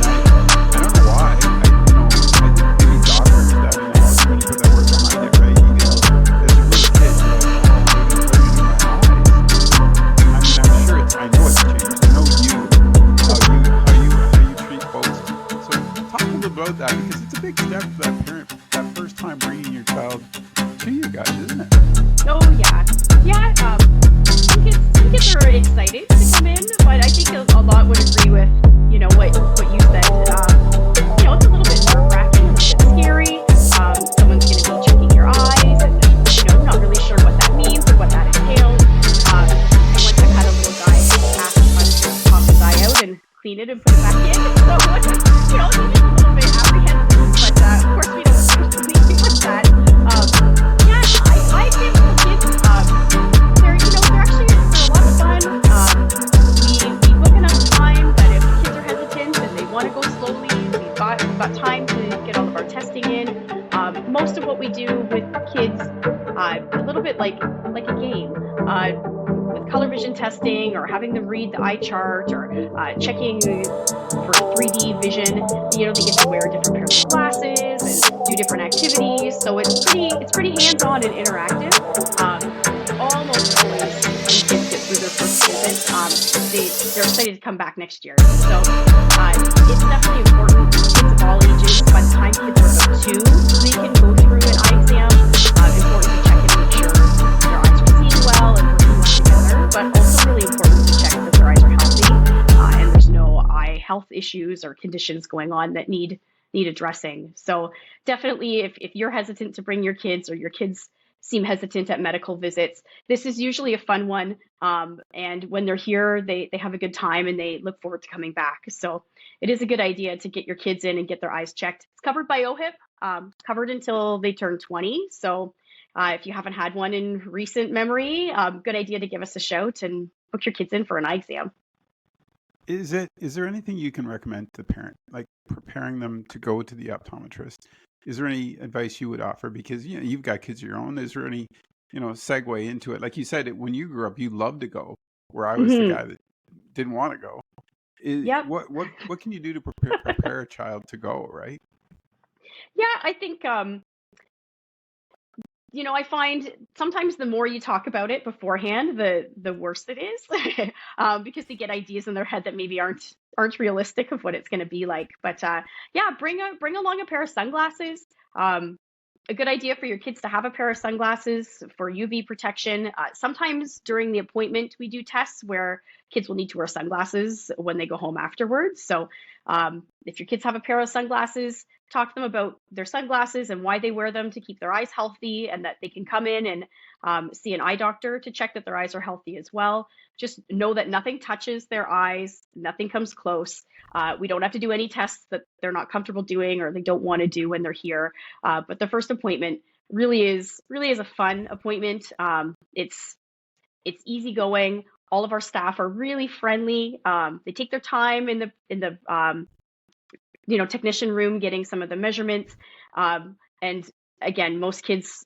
I don't know why. I think maybe doctors that in the house, especially put that word behind it, right? You get, as a little kid, you're like, oh, they're going to put it in my eyes. I mean, I'm sure I know it's changed. I know how you treat folks. So talk a little about that because it's a big step for that parent, that first time bringing your child to you guys, isn't it? Oh yeah, yeah. Some kids are excited to come in, but I think a lot would agree with what you said. It's a little bit nerve wracking, a little bit scary. Someone's going to be checking your eyes, and not really sure what that means or what that entails. And once I've had a little guy ask if I'm going to pop his eye out and clean it and put it back in, so he's just a little bit apprehensive. But of course, we don't usually do with that. Yeah, I think the kids, they're actually they're a lot of fun. We book enough time that if kids are hesitant and they want to go slowly, we've got time to get all of our testing in. Most of what we do with kids, a little bit like a game. With color vision testing or having them read the eye chart or checking for 3D vision, they get to wear different pairs of glasses and do different activities. So it's pretty hands-on and interactive. Almost always when kids get through their first visit, they're excited to come back next year. So it's definitely important. Kids of all ages, by the time kids are about 2, they can go through an eye exam. Important to check and make sure their eyes are seeing well and working well together, but also really important to check that their eyes are healthy and there's no eye health issues or conditions going on that need addressing. So definitely, if you're hesitant to bring your kids or your kids seem hesitant at medical visits, this is usually a fun one. And when they're here, they have a good time and they look forward to coming back. So it is a good idea to get your kids in and get their eyes checked. It's covered by OHIP, covered until they turn 20. So if you haven't had one in recent memory, good idea to give us a shout and book your kids in for an eye exam. Is there anything you can recommend to the parent, like preparing them to go to the optometrist? Is there any advice you would offer? Because you've got kids of your own. Is there any segue into it? Like you said, when you grew up, you loved to go. Where I was the guy that didn't want to go. Yep. What can you do to prepare a child to go? Right. Yeah, I think I find sometimes the more you talk about it beforehand, the worse it is, because they get ideas in their head that maybe aren't realistic of what it's going to be like. But yeah, bring along a pair of sunglasses. A good idea for your kids to have a pair of sunglasses for UV protection. Sometimes during the appointment, we do tests where kids will need to wear sunglasses when they go home afterwards. So if your kids have a pair of sunglasses, talk to them about their sunglasses and why they wear them to keep their eyes healthy, and that they can come in and see an eye doctor to check that their eyes are healthy as well. Just know that nothing touches their eyes, nothing comes close. We don't have to do any tests that they're not comfortable doing or they don't want to do when they're here. But the first appointment really is a fun appointment. It's easygoing. All of our staff are really friendly. They take their time in the technician room getting some of the measurements. And again, most kids,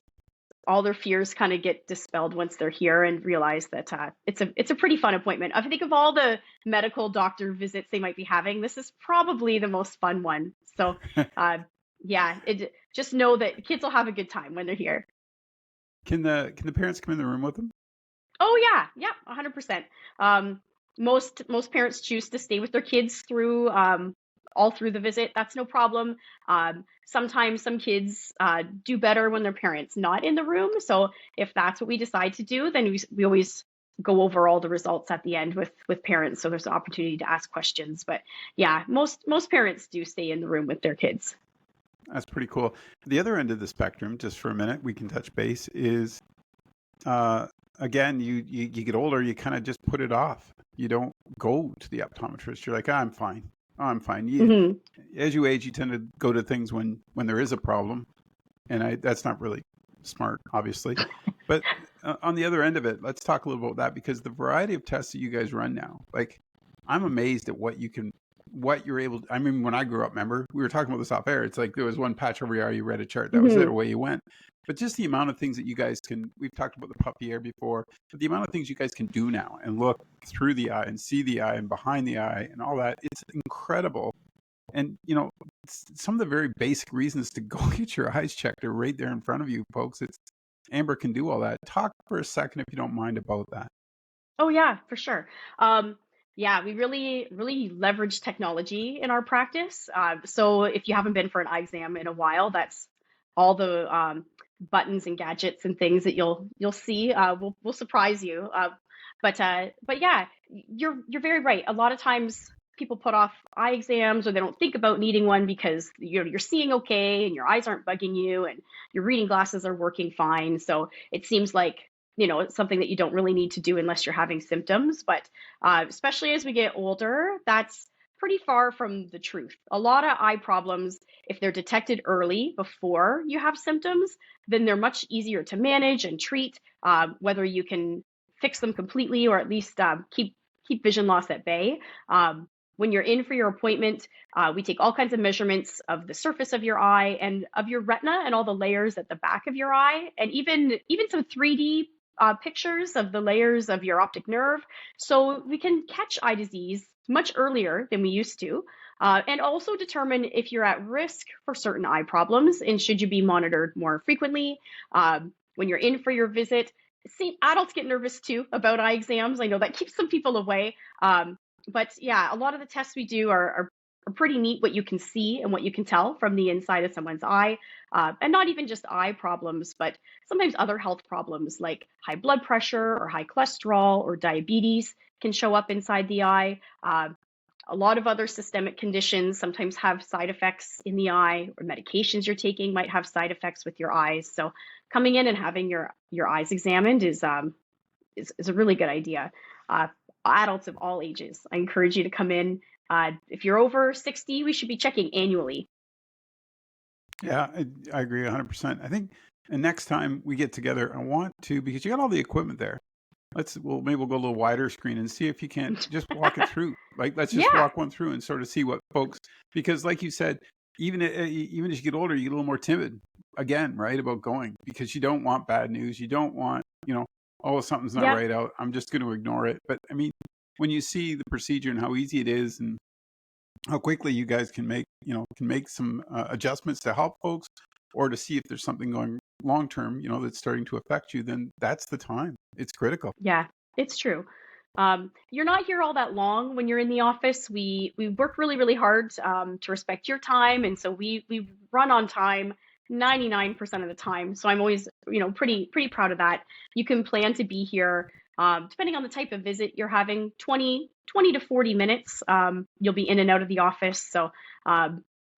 all their fears kind of get dispelled once they're here and realize that it's a pretty fun appointment. I think of all the medical doctor visits they might be having, this is probably the most fun one. So yeah, just know that kids will have a good time when they're here. Can the parents come in the room with them? Oh yeah, 100%. Most parents choose to stay with their kids through all through the visit. That's no problem. Sometimes some kids do better when their parents not in the room. So if that's what we decide to do, then we always go over all the results at the end with parents. So there's an opportunity to ask questions. But yeah, most parents do stay in the room with their kids. That's pretty cool. The other end of the spectrum, just for a minute, we can touch base, is again, you get older, you kind of just put it off. You don't go to the optometrist. You're like, I'm fine. I'm fine. As you age, you tend to go to things when there is a problem, and that's not really smart, obviously. But on the other end of it, let's talk a little about that, because the variety of tests that you guys run now, like, I'm amazed at what you're able to. I mean, when I grew up, remember, we were talking about this off air. It's like there was one patch over your eye, you read a chart, that was it, away you went. But just the amount of things that you guys can, we've talked about the puppy air before, but the amount of things you guys can do now and look through the eye and see the eye and behind the eye and all that, it's incredible. And, some of the very basic reasons to go get your eyes checked are right there in front of you, folks. Amber can do all that. Talk for a second, if you don't mind, about that. Oh yeah, for sure. Yeah, we really leverage technology in our practice. So if you haven't been for an eye exam in a while, that's all the buttons and gadgets and things that you'll see. Will surprise you. But yeah, you're very right. A lot of times people put off eye exams or they don't think about needing one because you're seeing okay and your eyes aren't bugging you and your reading glasses are working fine. So it seems like it's something that you don't really need to do unless you're having symptoms. But especially as we get older, that's pretty far from the truth. A lot of eye problems, if they're detected early before you have symptoms, then they're much easier to manage and treat, whether you can fix them completely or at least keep vision loss at bay. When you're in for your appointment, we take all kinds of measurements of the surface of your eye and of your retina and all the layers at the back of your eye, and even some 3D pictures of the layers of your optic nerve, so we can catch eye disease much earlier than we used to, and also determine if you're at risk for certain eye problems and should you be monitored more frequently. When you're in for your visit, see, adults get nervous too about eye exams. I know that keeps some people away. But yeah, a lot of the tests we do are pretty neat, what you can see and what you can tell from the inside of someone's eye. And not even just eye problems, but sometimes other health problems like high blood pressure or high cholesterol or diabetes can show up inside the eye. A lot of other systemic conditions sometimes have side effects in the eye, or medications you're taking might have side effects with your eyes. So coming in and having your eyes examined is a really good idea. Adults of all ages, I encourage you to come in. If you're over 60, we should be checking annually. Yeah, I agree 100%. I think, and next time we get together, I want to, because you got all the equipment there. Maybe we'll go a little wider screen and see if you can't just walk it through. Like, let's just Yeah, walk one through and sort of see what folks, because like you said, even as you get older, you get a little more timid again, right? About going, because you don't want bad news. You don't want, oh, something's not yeah, right out, I'm just going to ignore it. But I mean, when you see the procedure and how easy it is and how quickly you guys can make some adjustments to help folks, or to see if there's something going long term, that's starting to affect you, then that's the time. It's critical. yeah, it's true. You're not here all that long when you're in the office. We work really hard to respect your time, and so we run on time 99% of the time. So I'm always pretty proud of that. You can plan to be here, depending on the type of visit you're having, 20 to 40 minutes. You'll be in and out of the office, so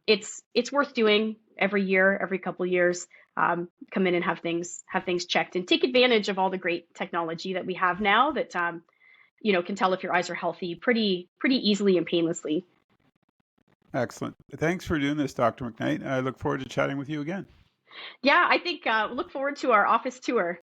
it's worth doing every year, every couple of years. Come in and have things checked and take advantage of all the great technology that we have now that can tell if your eyes are healthy pretty easily and painlessly. Excellent. Thanks for doing this, Dr. McKnight. I look forward to chatting with you again. Yeah, I think look forward to our office tour.